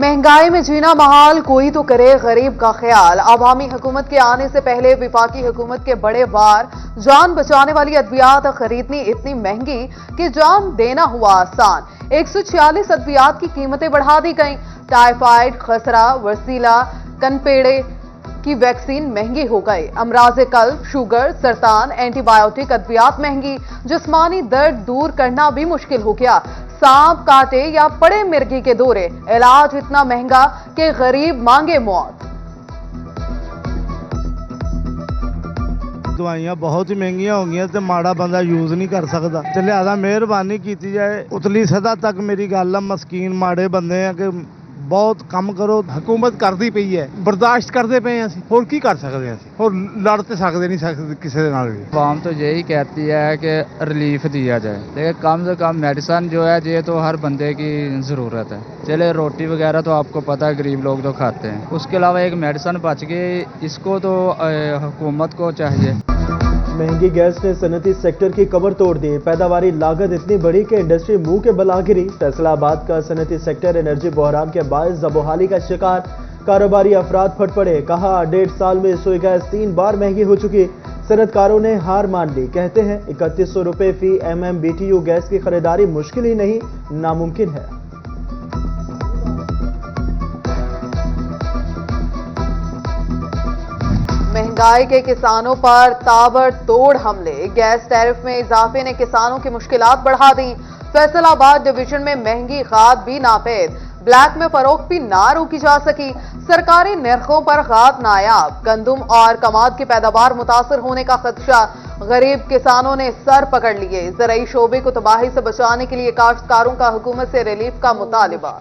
महंगाई में जीना महाल, कोई तो करे गरीब का ख्याल। अवामी हुकूमत के आने से पहले विफाकी हुकूमत के बड़े वार, जान बचाने वाली अद्वियात खरीदनी इतनी महंगी कि जान देना हुआ आसान। 146 अद्वियात की कीमतें बढ़ा दी गईं। टाइफाइड, खसरा, वसीला, कनपेड़े की वैक्सीन महंगी हो गई। अमराज़े कल्ब, शुगर, सरतान, एंटीबायोटिक अद्वियात महंगी। जिस्मानी दर्द दूर करना भी मुश्किल हो गया। सांप काटे या पड़े मिर्गी के दौरे, इलाज इतना महंगा कि गरीब मांगे मौत। दवाइयां बहुत ही महंगियां हो गई तो माड़ा बंदा यूज नहीं कर सकता। तो लिहाजा मेहरबानी की जाए, उतली सतह तक मेरी गल है, मस्कीन माड़े बंदे हैं कि बहुत कम करो। हुकूमत करती पई है, बर्दाश्त करते पे हैं ਅਸੀਂ ਹੋਰ ਕੀ ਕਰ ਸਕਦੇ हैं ਅਸੀਂ और लड़ तो सकते नहीं सकते किसी नाल भी। आवाम तो यही कहती है कि रिलीफ दिया जाए, लेकिन कम से कम मेडिसन जो है ये तो हर बंदे की ज़रूरत है। चले रोटी वगैरह तो आपको पता है गरीब लोग तो खाते हैं, उसके अलावा एक मेडिसन बच गई, इसको तो हुकूमत को चाहिए। महंगी गैस ने सनती सेक्टर की कमर तोड़ दी। पैदावारी लागत इतनी बढ़ी कि इंडस्ट्री मुंह के बल आ गिरी। फैसलाबाद का सनती सेक्टर एनर्जी बहरान के बायस ज़बोहाली का शिकार। कारोबारी अफराद फट पड़े। कहा 1.5 साल में सुई गैस 3 बार महंगी हो चुकी। सनतकारों ने हार मान ली। कहते हैं 3100 रुपये फी MMBTU गैस की खरीदारी मुश्किल ही नहीं, नामुमकिन है। महंगाई के किसानों पर ताबड़तोड़ हमले। गैस टैरिफ में इजाफे ने किसानों की मुश्किलात बढ़ा दी। फैसलाबाद डिवीजन में महंगी खाद भी नापेद। ब्लैक में फरोख्त भी ना रोकी जा सकी। सरकारी निर्खों पर खाद नायाब। गंदम और कमाद की पैदावार मुतासर होने का खदशा। गरीब किसानों ने सर पकड़ लिए। ज़राई शोबे को तबाही से बचाने के लिए काश्तकारों का हुकूमत से रिलीफ का मुतालिबा।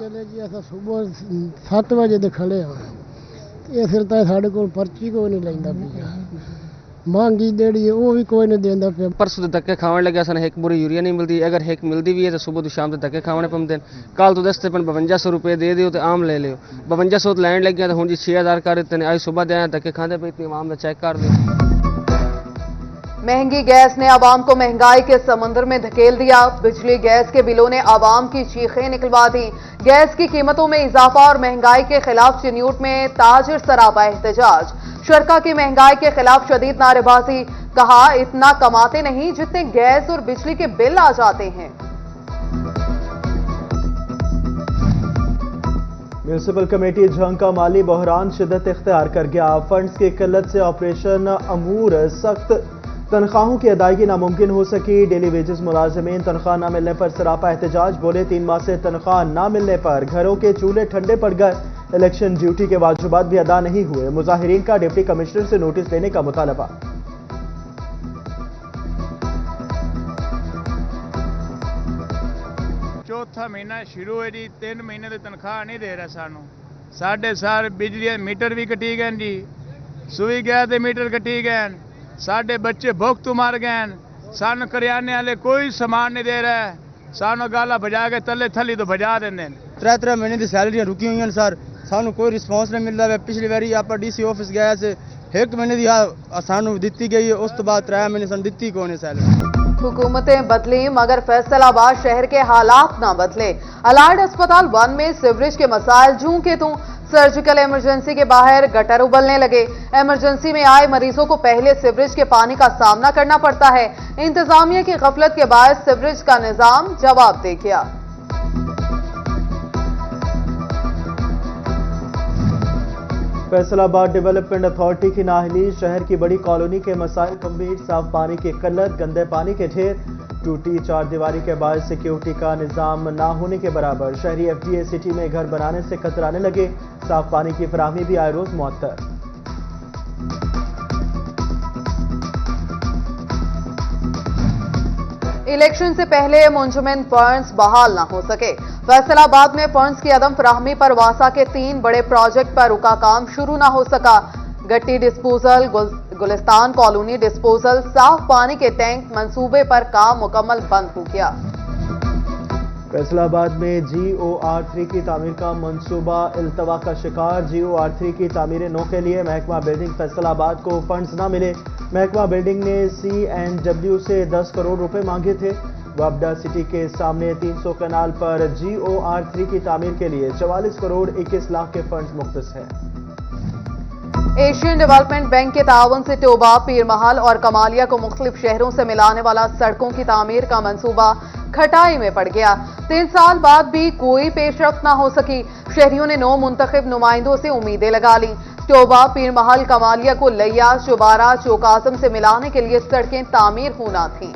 सुबह 7 बजे खड़े ਇਹ ਫਿਰ ਤਾਂ ਸਾਡੇ ਕੋਲ ਪਰਚੀ ਕੋਈ ਨਹੀਂ ਲੈਂਦਾ ਪਿਆ, ਮੰਗੀ ਜਿਹੜੀ ਉਹ ਵੀ ਕੋਈ ਨਹੀਂ ਦਿੰਦਾ ਪਿਆ। परसों तो धक्के खाने लगे सन, एक बुरी यूरिया नहीं मिलती, अगर एक मिलती भी है तो सुबह तो शाम तक धक्के खाने पड़ते हैं। कल तो 5200 रुपये दे दियो तो आम ले लियो, 5200 तो लैंड लग गया तो हूँ जी 6000 कर देते हैं। आज सुबह दे धक्के खाते पे इतनी आम चेक कर लो। महंगी गैस ने आवाम को महंगाई के समंदर में धकेल दिया। बिजली गैस के बिलों ने आवाम की चीखें निकलवा दी। गैस की कीमतों में इजाफा और महंगाई के खिलाफ चिन्यूट में ताजिर सरापा एहतजाज। शरका की महंगाई के खिलाफ शदीद नारेबाजी। कहा इतना कमाते नहीं जितने गैस और बिजली के बिल आ जाते हैं। म्यूनिसिपल कमेटी झंग का माली बहरान शिद्दत इख्तियार कर गया। फंड्स की किल्लत से ऑपरेशन अमूर सख्त। तनख्वाहों की अदायगी नामुमकिन हो सकी। डेली वेजेस मुलाजमीन तनख्वाह न मिलने पर सरापा एहतजाज। बोले 3 माह से तनख्वाह न मिलने पर घरों के चूल्हे ठंडे पड़ गए। इलेक्शन ड्यूटी के वाजिबात भी अदा नहीं हुए। मुजाहिरीन का डिप्टी कमिश्नर से नोटिस लेने का मुतालबा। चौथा महीना शुरू है जी, 3 महीने की तनख्वाह नहीं दे रहा सानू। साढ़े साल बिजली मीटर भी कटी गए जी, सुई गया तो मीटर कटी गए। साढ़े बच्चे भुख तो मार गए। सानू करियाने वाले कोई सामान नहीं दे रहा है। सानू गाला बजा के तले थली तो बजा देंगे। 3 महीने की सैलरियां रुकी हुई हैं सर, सानू कोई रिस्पॉन्स नहीं मिल रहा है। पिछली बारी आप DC ऑफिस गया से 1 महीने की सानू दी गई है, उस तो बाद 3 महीने सानू दी कौन है सैलरी। हुकूमतें बदली मगर फैसलाबाद शहर के हालात ना बदले। अलाइड अस्पताल 1 में सीवरेज के मसाइल जूं के तूं। सर्जिकल इमरजेंसी के बाहर गटर उबलने लगे। इमरजेंसी में आए मरीजों को पहले सीवरेज के पानी का सामना करना पड़ता है। इंतजामिया की गफलत के बाद सीवरेज का निजाम जवाब दे गया। फैसलाबाद डेवलपमेंट अथॉरिटी की नाअहली। शहर की बड़ी कॉलोनी के मसाइल गंभीर। साफ पानी की किल्लत, गंदे पानी के ढेर, टूटी 4 दीवारी के बाद सिक्योरिटी का निजाम ना होने के बराबर। शहरी FDA सिटी में घर बनाने से कतराने लगे। साफ पानी की फराहमी भी आए रोज मुअत्तर। इलेक्शन से पहले मुंजमन फंड्स बहाल ना हो सके। फैसलाबाद में फंड्स की अदम फराहमी पर वासा के 3 बड़े प्रोजेक्ट पर रुका काम शुरू ना हो सका। गट्टी डिस्पोजल, गुलिस्तान कॉलोनी डिस्पोजल, साफ पानी के टैंक मंसूबे पर काम मुकम्मल बंद हो गया। फैसलाबाद में GOR3 की तामीर का मंसूबा इल्तवा का शिकार। GOR3 की तामीर नौ के लिए महकमा बिल्डिंग फैसलाबाद को फंड्स न मिले। महकमा बिल्डिंग ने C&W से 10 करोड़ रुपए मांगे थे। वाबडा सिटी के सामने 300 कनाल पर GOR3 की तामीर के लिए 44 करोड़ 21 लाख के फंड मुख्तस है। एशियन डेवलपमेंट बैंक के ताउन से टोबा, पीरमहल और कमालिया को मुख्तलिफ शहरों से मिलाने वाला सड़कों की तामीर का मंसूबा खटाई में पड़ गया। 3 साल बाद भी कोई पेशरफ्त न हो सकी। शहरियों ने 9 मुंतखब नुमाइंदों से उम्मीदें लगा ली। टोबा, पीरमहल, कमालिया को लैया, चुबारा, चौकाजम से मिलाने के लिए सड़कें तामीर होना थीं।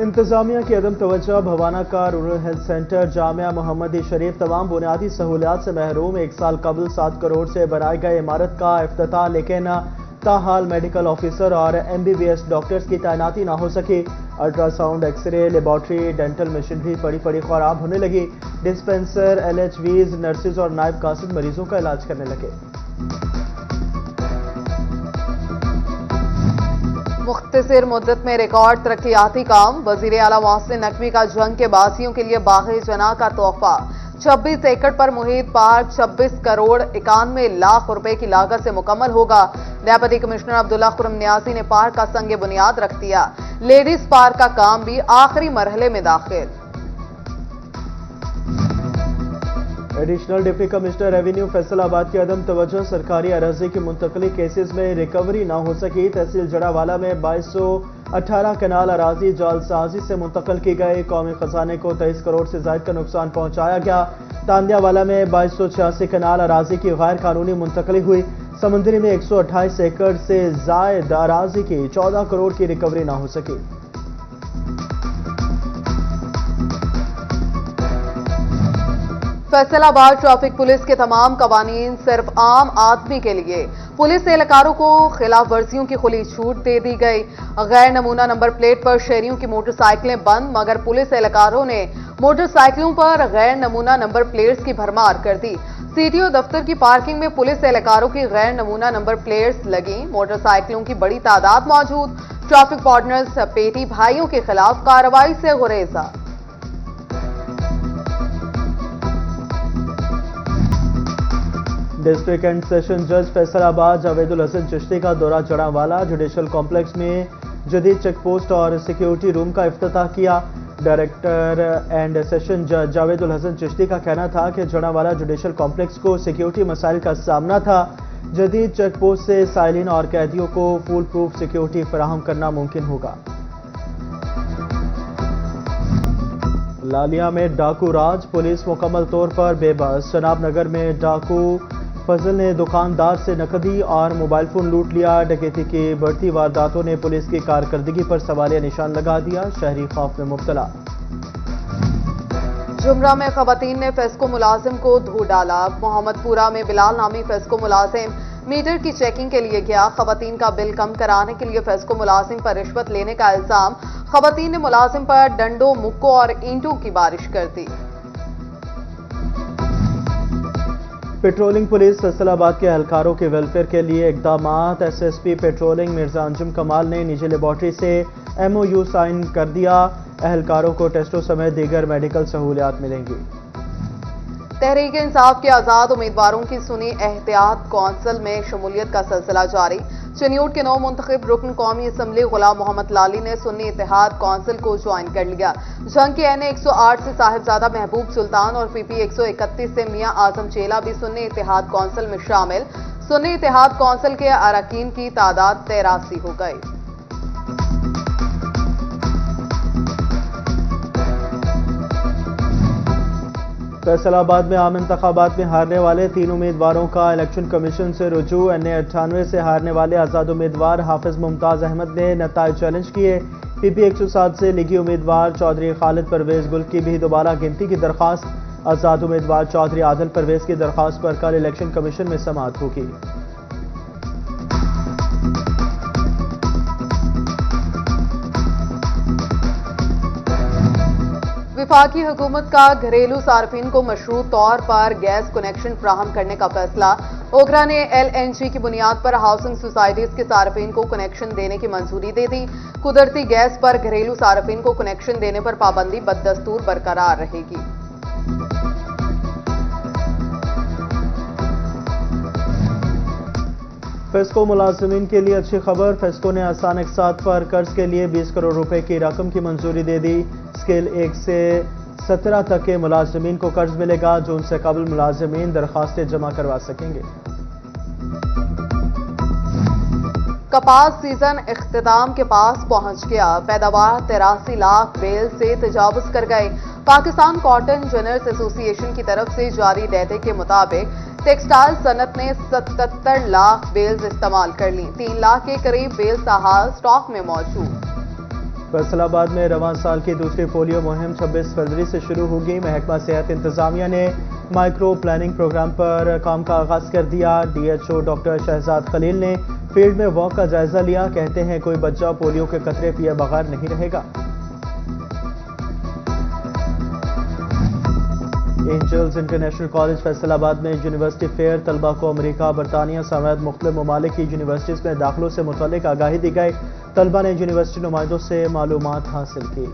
इंतजामिया की अदम तवज्जो, भवाना का रूरल हेल्थ सेंटर जामिया मोहम्मदी शरीफ तमाम बुनियादी सहूलियात से महरूम। 1 साल कबल 7 करोड़ से बनाई गई इमारत का इफ्तिताह, लेकिन ताहाल मेडिकल ऑफिसर और MBBS डॉक्टर्स की तैनाती ना हो सकी। Ultrasound, x-ray, laboratory, dental machinery पड़ी खराब होने लगी। डिस्पेंसर, LHVs, नर्सिस और नायब कासिद मरीजों का इलाज करने लगे। मुख्तसर मुद्दत में रिकॉर्ड तरक्याती काम। वजीर आला मोहसिन नकवी का जंग के बासियों के लिए बाग़ जना का तोहफा। 26 एकड़ पर मुहित पार्क 26 करोड़ 91 लाख रुपए की लागत से मुकम्मल होगा। डेप्यूटी कमिश्नर अब्दुल्ला खुरम नियाजी ने पार्क का संग बुनियाद रख दिया। लेडीज पार्क का काम भी आखिरी मरहले में दाखिल। Additional deputy commissioner revenue Faisalabad की अदम तवज्जो, सरकारी अराजी की मुंतकली केसेस में रिकवरी ना हो सकी। तहसील जड़ावाला में 2218 कनाल अराजी जालसाजी से मुंतकल की गई। कौमी खजाने को 23 करोड़ से ज्यादा का नुकसान पहुंचाया गया। तांदियावाला में 2286 कनाल अराजी की गैर कानूनी मुंतकली हुई। समुंदरी में 128 एकड़ से जायद अराजी की 14 करोड़ की रिकवरी ना हो सकी। फैसलाबाद ट्रैफिक पुलिस के तमाम कवानीन सिर्फ आम आदमी के लिए। पुलिस एहलकारों को खिलाफ वर्जियों की खुली छूट दे दी गई। गैर नमूना नंबर प्लेट पर शहरियों की मोटरसाइकिलें बंद, मगर पुलिस एहलकारों ने मोटरसाइकिलों पर गैर नमूना नंबर प्लेट्स की भरमार कर दी। CTO दफ्तर की पार्किंग में पुलिस एहलकारों की गैर नमूना नंबर प्लेट्स लगी। मोटरसाइकिलों की बड़ी तादाद मौजूद। ट्रैफिक पार्टनर्स पेटी भाइयों के खिलाफ कार्रवाई से गुरेजा। डिस्ट्रिक्ट एंड सेशन जज फैसलाबाद जावेदुल हसन चिश्ती का दौरा जड़ावाला। जुडिशल कॉम्प्लेक्स में जदीद चेक पोस्ट और सिक्योरिटी रूम का इफ्तिताह किया। डायरेक्टर एंड सेशन जज जावेदुल हसन चिश्ती का कहना था कि जड़ावाला जुडिशल कॉम्प्लेक्स को सिक्योरिटी मसाइल का सामना था। जदीद चेक पोस्ट से साइलिन और कैदियों को फुल प्रूफ सिक्योरिटी फराहम करना मुमकिन होगा। लालिया में डाकू राज, पुलिस मुकम्मल तौर पर बेबस। जनाब नगर में डाकू फजल ने दुकानदार से नकदी और मोबाइल फोन लूट लिया। डकैती की बढ़ती वारदातों ने पुलिस की कारकर्दगी पर सवालिया निशान लगा दिया। शहरी खौफ में मुब्तला। जुमरा में खवातीन ने फेस्को मुलाजिम को धो डाला। मोहम्मदपुरा में बिलाल नामी फेस्को मुलाजिम मीटर की चेकिंग के लिए गया। खवातीन का बिल कम कराने के लिए फेस्को मुलाजिम पर रिश्वत लेने का इल्जाम। खवातीन ने मुलाजिम पर डंडों, मुक्कों और ईंटों की बारिश कर दी। पेट्रोलिंग पुलिस फैसलाबाद के एहलकारों के वेलफेयर के लिए इकदामात। SSP पेट्रोलिंग मिर्जा अंजुम कमाल ने निजी लेबॉर्ट्री से MOU साइन कर दिया। एहलकारों को टेस्टों समेत दीगर मेडिकल सहूलियात मिलेंगी। तहरीक इंसाफ के आजाद उम्मीदवारों की सुनी एहतियात कौंसिल में शमूलियत का सिलसिला जारी। चनियोट के 9 मुंतखब रुकन कौमी असम्बली गुलाम मोहम्मद लाली ने सुन्नी इत्तेहाद कौंसिल को ज्वाइन कर लिया। जंग के NA 108 से साहिबजादा महबूब सुल्तान और PP 131 से मियां आजम चेला भी सुन्नी इत्तेहाद कौंसिल में शामिल। सुन्नी इत्तेहाद कौंसिल के अरकान की तादाद 83 हो गई। फैसलाबाद में आम इंतखाबात में हारने वाले 3 उम्मीदवारों का इलेक्शन कमीशन से रुजू। NA 98 से हारने वाले आज़ाद उम्मीदवार हाफिज मुमताज अहमद ने नताइज चैलेंज किए। PP 107 से लीगी उम्मीदवार चौधरी खालिद परवेज गुल की भी दोबारा गिनती की दरख्वास्त। आज़ाद उम्मीदवार चौधरी आदिल परवेज की दरख्वास्त पर कल इलेक्शन कमीशन में समाअत होगी। वफाकी हुकूमत का घरेलू सार्फिन को मशरूत तौर पर गैस कनेक्शन फराहम करने का फैसला। ओगरा ने LNG की बुनियाद पर हाउसिंग सोसाइटीज के सार्फिन को कनेक्शन देने की मंजूरी दे दी। कुदरती गैस पर घरेलू सार्फिन को कनेक्शन देने पर पाबंदी बदस्तूर बरकरार रहेगी। फेस्को मुलाजिमीन के लिए अच्छी खबर। फेस्को ने आसान अक़सात पर कर्ज के लिए 20 करोड़ रुपए की रकम की मंजूरी दे दी। स्केल 1 से 17 तक के मुलाजिमीन को कर्ज मिलेगा। जून से कबल मुलाजिमीन दरखास्तें जमा करवा सकेंगे। कपास सीजन इख्तिताम के पास पहुंच गया। पैदावार 83 लाख बेल से तजावुज कर गए। पाकिस्तान कॉटन जिनर्स एसोसिएशन की तरफ से जारी डेटे के मुताबिक टेक्सटाइल सनत ने 77 लाख बेल्स इस्तेमाल कर ली। 3 लाख के करीब बेल्स हाल स्टॉक में मौजूद। फैसलाबाद में रवां साल की दूसरी पोलियो मुहिम 26 फरवरी से शुरू होगी। महकमा सेहत इंतजामिया ने माइक्रो प्लानिंग प्रोग्राम पर काम का आगाज कर दिया। DHO डॉक्टर शहजाद खलील ने फील्ड में वॉक का जायजा लिया। कहते हैं कोई बच्चा पोलियो के कतरे पिए बगैर नहीं रहेगा। एंजल्स इंटरनेशनल कॉलेज फैसलाबाद में यूनिवर्सिटी फेयर तलबा को अमेरिका, बरतानिया समेत मुख्तलिफ ममालिक की यूनिवर्सिटीज़ में दाखिलों से मुतल्लिक आगाही दी गई। तलबा ने यूनिवर्सिटी नुमाइंदों से मालूमात हासिल की।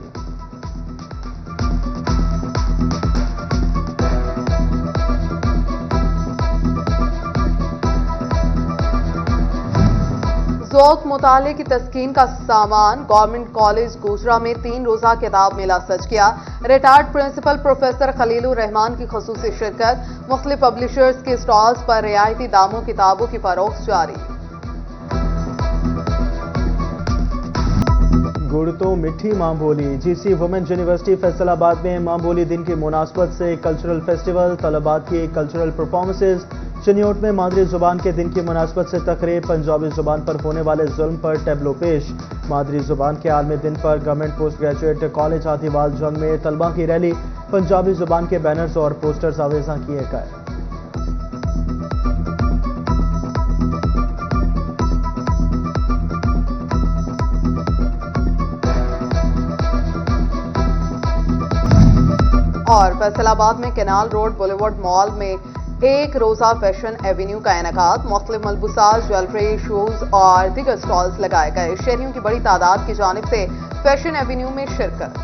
ज़ौक़ मुताले की तस्कीन का सामान। गवर्नमेंट कॉलेज गोजरा में 3 रोज़ा किताब मेला सज गया। Retired principal professor Khalilur Rahman की ख़ुसूसी शिरकत। मुख्तलिफ पब्लिशर्स के स्टॉल्स पर रियायती दामों किताबों की फरोख्त जारी। गुड़ तो मिठी मां बोली। GC वुमेन यूनिवर्सिटी फैसलाबाद में मां बोली दिन की मुनासबत से कल्चरल फेस्टिवल, तलबात की कल्चरल परफॉर्मेंसेज। चिन्योट में मादरी जुबान के दिन की मुनासबत से तकरीब। पंजाबी जुबान पर होने वाले जुल्म पर टैबलो पेश। मादरी जुबान के आलमी दिन पर गवर्नमेंट पोस्ट ग्रेजुएट कॉलेज हाथीवाल जंग में तलबा की रैली। पंजाबी जुबान के बैनर्स और पोस्टर्स आवेजा किए गए। और फैसलाबाद में कैनाल रोड बुलेवर्ड मॉल में 1 रोज़ा फैशन एवेन्यू का इनेकाद। मुख्तलिफ मलबूसात, ज्वेलरी, शूज और दीगर स्टॉल्स लगाए गए। शहरियों की बड़ी तादाद की जानिब से फैशन एवेन्यू में शिरकत।